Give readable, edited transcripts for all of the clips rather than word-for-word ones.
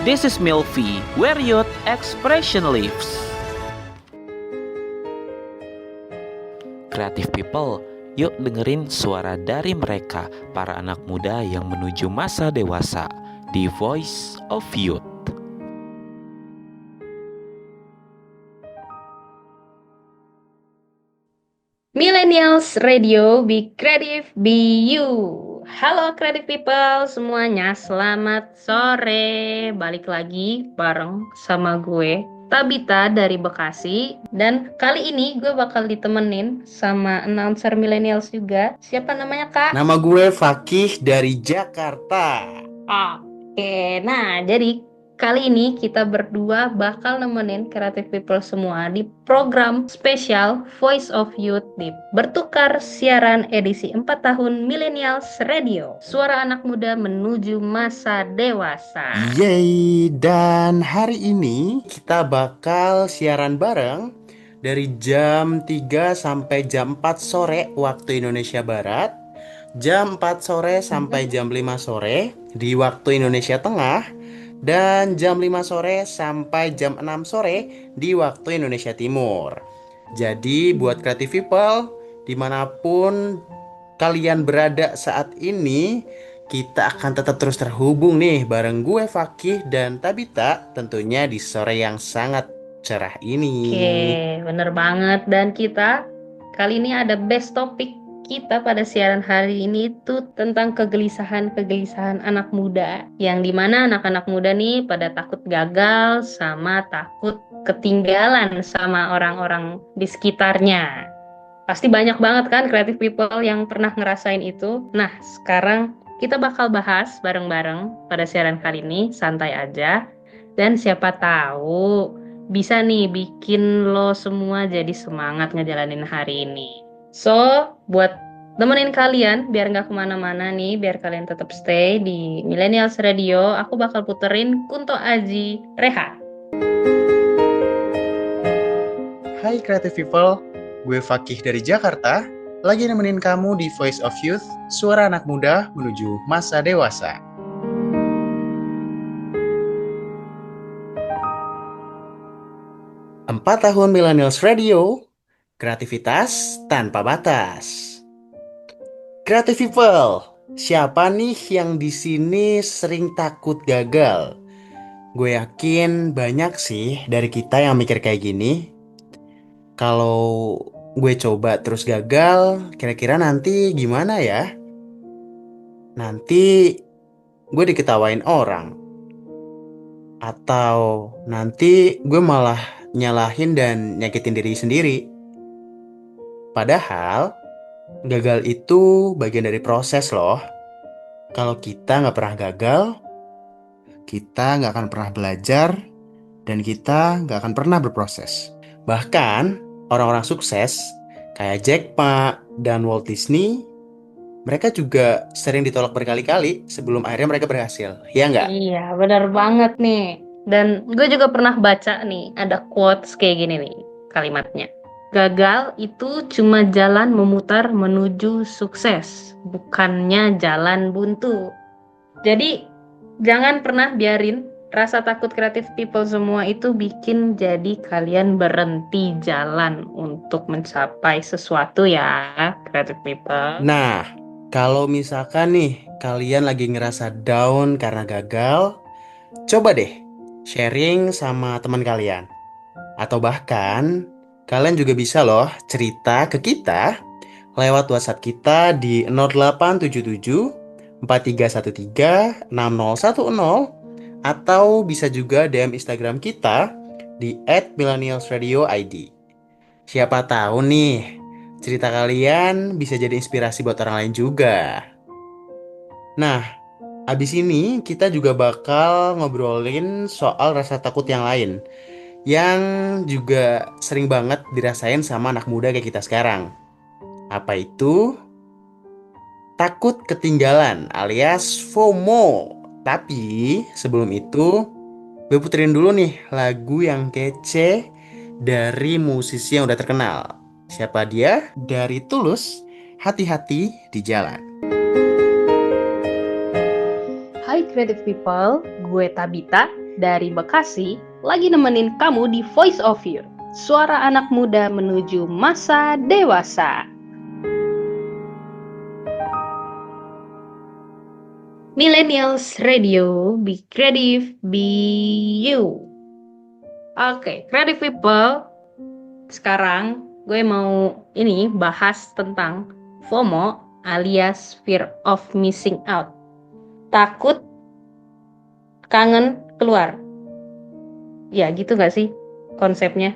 This is Milfi, where youth expression lives. Creative people, yuk dengerin suara dari mereka, para anak muda yang menuju masa dewasa, di Voice of Youth. Millennials Radio, be creative, be you. Halo creative people semuanya, selamat sore. Balik lagi bareng sama gue, Tabita dari Bekasi. Dan kali ini gue bakal ditemenin sama announcer millennials juga. Siapa namanya, Kak? Nama gue Fakih dari Jakarta. Oke, nah jadi kali ini kita berdua bakal nemenin creative people semua di program spesial Voice of Youth di Bertukar Siaran edisi 4 tahun Millennials Radio. Suara anak muda menuju masa dewasa. Yeay, dan hari ini kita bakal siaran bareng dari jam 3 sampai jam 4 sore waktu Indonesia Barat, jam 4 sore sampai jam 5 sore di waktu Indonesia Tengah, dan jam 5 sore sampai jam 6 sore di waktu Indonesia Timur. Jadi buat creative people, dimanapun kalian berada saat ini, kita akan tetap terus terhubung nih bareng gue Fakih dan Tabita, tentunya di sore yang sangat cerah ini. Oke, bener banget. Dan kita kali ini ada best topik kita pada siaran hari ini tuh tentang kegelisahan-kegelisahan anak muda. Yang dimana anak-anak muda nih pada takut gagal sama takut ketinggalan sama orang-orang di sekitarnya. Pasti banyak banget kan creative people yang pernah ngerasain itu. Nah, sekarang kita bakal bahas bareng-bareng pada siaran kali ini, santai aja. Dan siapa tahu bisa nih bikin lo semua jadi semangat ngejalanin hari ini. So, buat nemenin kalian biar nggak kemana-mana nih, biar kalian tetap stay di Millennials Radio, aku bakal puterin Kunto Aji Rehat. Hai creative people, gue Fakih dari Jakarta, lagi nemenin kamu di Voice of Youth, suara anak muda menuju masa dewasa. Empat tahun Millennials Radio, kreativitas tanpa batas. Creative people, siapa nih yang di sini sering takut gagal? Gue yakin banyak sih dari kita yang mikir kayak gini. Kalau gue coba terus gagal, kira-kira nanti gimana ya? Nanti gue diketawain orang. Atau nanti gue malah nyalahin dan nyakitin diri sendiri. Padahal gagal itu bagian dari proses loh. Kalau kita nggak pernah gagal, kita nggak akan pernah belajar, dan kita nggak akan pernah berproses. Bahkan orang-orang sukses kayak Jack Ma dan Walt Disney, mereka juga sering ditolak berkali-kali sebelum akhirnya mereka berhasil. Ya nggak? Iya, benar banget nih. Dan gue juga pernah baca nih, ada quotes kayak gini nih kalimatnya. Gagal itu cuma jalan memutar menuju sukses, bukannya jalan buntu. Jadi, jangan pernah biarin rasa takut kreatif people semua itu bikin jadi kalian berhenti jalan untuk mencapai sesuatu ya, kreatif people. Nah, kalau misalkan nih kalian lagi ngerasa down karena gagal, coba deh sharing sama teman kalian. Atau bahkan kalian juga bisa loh cerita ke kita lewat WhatsApp kita di 0877 4313 6010, atau bisa juga DM Instagram kita di @millennialsradioid. Siapa tahu nih cerita kalian bisa jadi inspirasi buat orang lain juga. Nah, abis ini kita juga bakal ngobrolin soal rasa takut yang lain yang juga sering banget dirasain sama anak muda kayak kita sekarang. Apa itu? Takut ketinggalan alias FOMO. Tapi sebelum itu, gue puterin dulu nih lagu yang kece dari musisi yang udah terkenal. Siapa dia? Dari Tulus, Hati-hati di Jalan. Hai creative people, gue Tabita dari Bekasi lagi nemenin kamu di Voice of Youth, suara anak muda menuju masa dewasa. Millennials Radio, be creative, be you. Oke, creative people. Sekarang gue mau bahas tentang FOMO alias fear of missing out. Takut kangen keluar. Ya gitu gak sih konsepnya?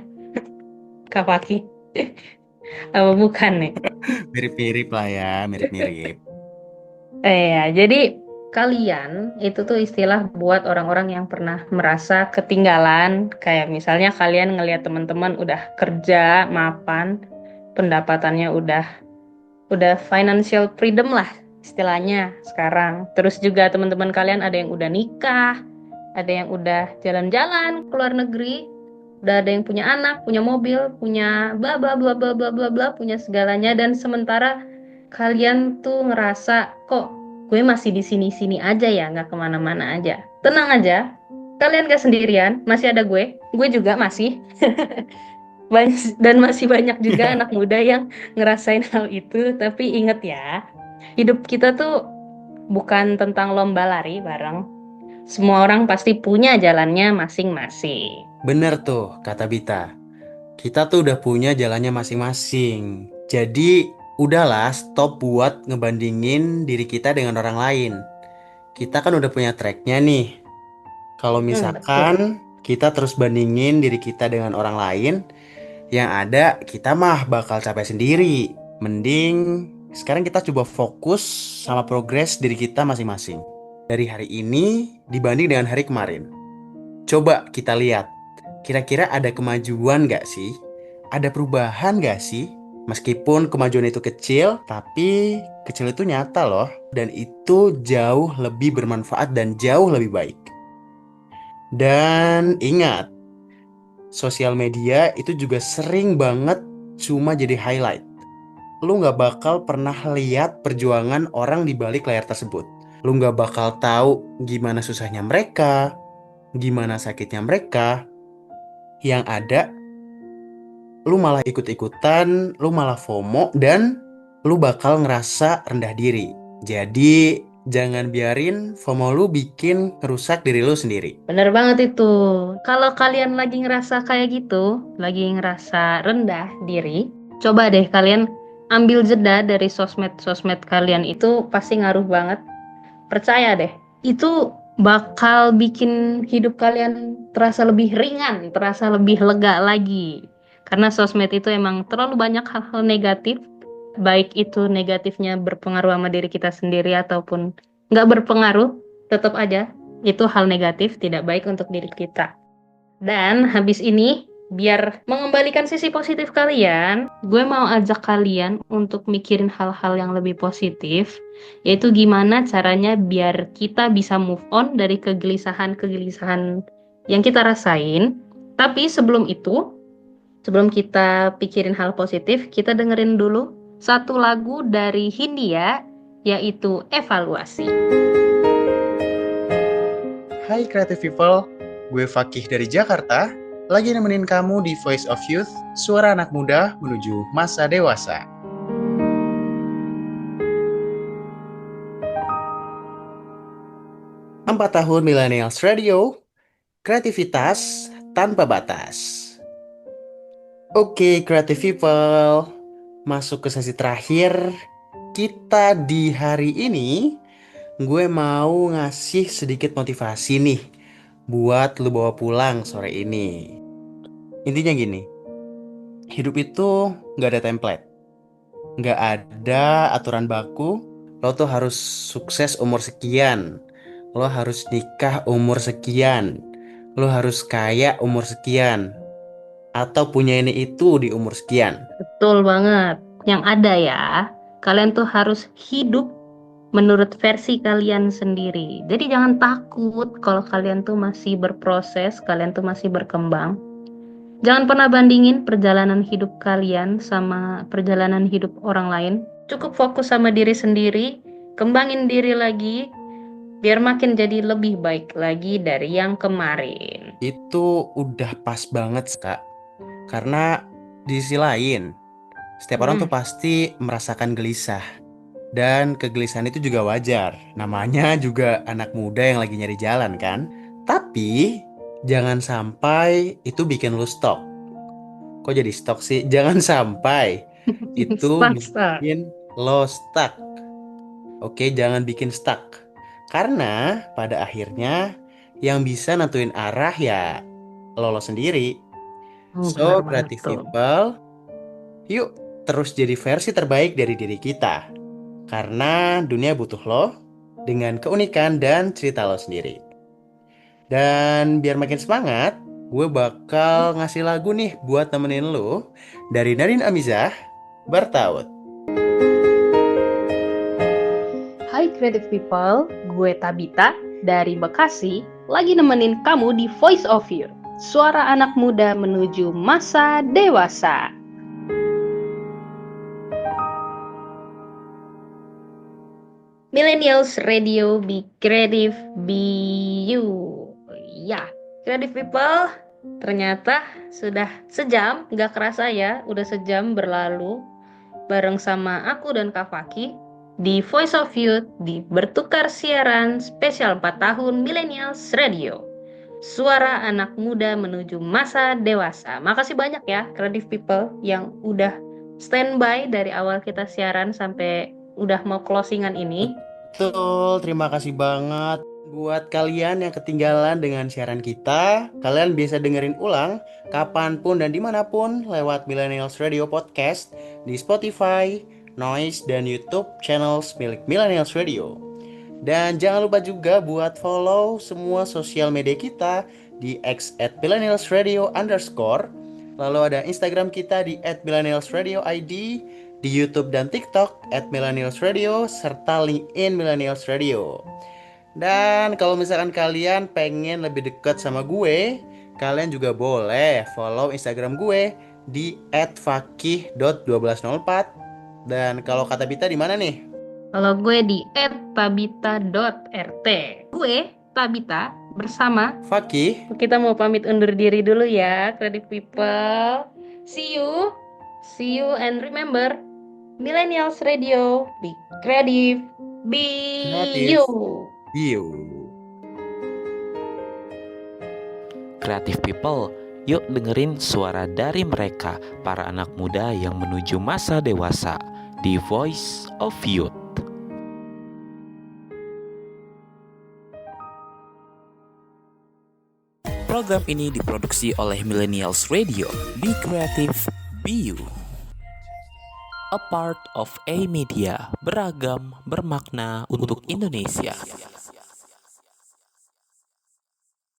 Kak Faki? Apa bukan nih? Mirip-mirip lah ya, mirip-mirip. Jadi kalian itu tuh istilah buat orang-orang yang pernah merasa ketinggalan. Kayak misalnya kalian ngelihat teman-teman udah kerja, mapan, pendapatannya udah financial freedom lah istilahnya sekarang. Terus juga teman-teman kalian ada yang udah nikah, ada yang udah jalan-jalan ke luar negeri, udah ada yang punya anak, punya mobil, punya bla bla bla bla bla bla bla, punya segalanya. Dan sementara kalian tuh ngerasa kok gue masih di sini-sini aja ya, nggak kemana-mana aja. Tenang aja, kalian gak sendirian, masih ada gue juga masih. Dan masih banyak juga anak muda yang ngerasain hal itu. Tapi inget ya, hidup kita tuh bukan tentang lomba lari bareng. Semua orang pasti punya jalannya masing-masing. Bener tuh kata Bita. Kita tuh udah punya jalannya masing-masing. Jadi udahlah stop buat ngebandingin diri kita dengan orang lain. Kita kan udah punya tracknya nih. Kalau Betul. misalkan kita terus bandingin diri kita dengan orang lain, yang ada kita mah bakal capek sendiri. Mending sekarang kita coba fokus sama progres diri kita masing-masing. Dari hari ini dibanding dengan hari kemarin. Coba kita lihat, kira-kira ada kemajuan gak sih? Ada perubahan gak sih? Meskipun kemajuan itu kecil, tapi kecil itu nyata loh. Dan itu jauh lebih bermanfaat dan jauh lebih baik. Dan ingat, sosial media itu juga sering banget cuma jadi highlight. Lu gak bakal pernah lihat perjuangan orang di balik layar tersebut. Lu gak bakal tahu gimana susahnya mereka, gimana sakitnya mereka. Yang ada, lu malah ikut-ikutan, lu malah FOMO, dan lu bakal ngerasa rendah diri. Jadi jangan biarin FOMO lu bikin ngerusak diri lu sendiri. Bener banget itu. Kalau kalian lagi ngerasa kayak gitu, lagi ngerasa rendah diri, coba deh kalian ambil jeda dari sosmed kalian. Itu pasti ngaruh banget. Percaya deh, itu bakal bikin hidup kalian terasa lebih ringan, terasa lebih lega lagi. Karena sosmed itu emang terlalu banyak hal-hal negatif, baik itu negatifnya berpengaruh sama diri kita sendiri ataupun nggak berpengaruh, tetap aja itu hal negatif, tidak baik untuk diri kita. Dan habis ini, biar mengembalikan sisi positif kalian, gue mau ajak kalian untuk mikirin hal-hal yang lebih positif, yaitu gimana caranya biar kita bisa move on dari kegelisahan-kegelisahan yang kita rasain. Tapi sebelum itu, sebelum kita pikirin hal positif, kita dengerin dulu satu lagu dari Hindia, yaitu Evaluasi. Hai Creative People, gue Fakih dari Jakarta, lagi nemenin kamu di Voice of Youth, suara anak muda menuju masa dewasa. Empat tahun Millennials Radio, kreativitas tanpa batas. Oke, Creative People, masuk ke sesi terakhir kita di hari ini. Gue mau ngasih sedikit motivasi nih buat lu bawa pulang sore ini. Intinya gini, hidup itu gak ada template, gak ada aturan baku. Lo tuh harus sukses umur sekian, lo harus nikah umur sekian, lo harus kaya umur sekian, atau punya ini itu di umur sekian. Betul banget. Yang ada ya, kalian tuh harus hidup menurut versi kalian sendiri. Jadi jangan takut kalau kalian tuh masih berproses, kalian tuh masih berkembang. Jangan pernah bandingin perjalanan hidup kalian sama perjalanan hidup orang lain. Cukup fokus sama diri sendiri, kembangin diri lagi, biar makin jadi lebih baik lagi dari yang kemarin. Itu udah pas banget, Kak. Karena di sisi lain, setiap orang tuh pasti merasakan gelisah. Dan kegelisahan itu juga wajar. Namanya juga anak muda yang lagi nyari jalan kan. Tapi jangan sampai itu bikin lu stuck. Kok jadi stuck sih? Jangan sampai itu Stuck. bikin lo stuck. Oke, jangan bikin stuck. Karena pada akhirnya yang bisa nentuin arah ya lo sendiri. Benar So, banget creative tuh. people, yuk terus jadi versi terbaik dari diri kita. Karena dunia butuh lo dengan keunikan dan cerita lo sendiri. Dan biar makin semangat, gue bakal ngasih lagu nih buat nemenin lo dari Nadine Amizah, Bertaut. Hai Creative People, gue Tabita dari Bekasi, lagi nemenin kamu di Voice of Youth, suara anak muda menuju masa dewasa. Millennials Radio, be creative, be you. Ya, Creative People, ternyata sudah sejam, gak kerasa ya, udah sejam berlalu bareng sama aku dan Kak Faki di Voice of Youth di bertukar siaran spesial 4 tahun Millennials Radio. Suara anak muda menuju masa dewasa. Makasih banyak ya Creative People yang udah standby dari awal kita siaran sampai udah mau closingan ini. Betul, terima kasih banget. Buat kalian yang ketinggalan dengan siaran kita, kalian bisa dengerin ulang kapanpun dan dimanapun lewat Millennials Radio Podcast di Spotify, Noise, dan YouTube channels milik Millennials Radio. Dan jangan lupa juga buat follow semua sosial media kita di @millennialsradio_. Lalu ada Instagram kita di @millennialsradioid, di YouTube dan TikTok @millennialsradio, serta LinkedIn Millennials Radio. Dan kalau misalkan kalian pengen lebih dekat sama gue, kalian juga boleh follow Instagram gue di @fakih.1204. Dan kalau kata Bita di mana nih? Kalau gue di @tabita.rt. Gue Tabita bersama Fakih. kita mau pamit undur diri dulu ya, Creative People. See you and remember, Millennials Radio, be creative, be Kreatif. you. You. Creative People, yuk dengerin suara dari mereka, para anak muda yang menuju masa dewasa di Voice of Youth. Program ini diproduksi oleh Millennials Radio. Be creative, be you. A part of A Media, beragam, bermakna untuk Indonesia.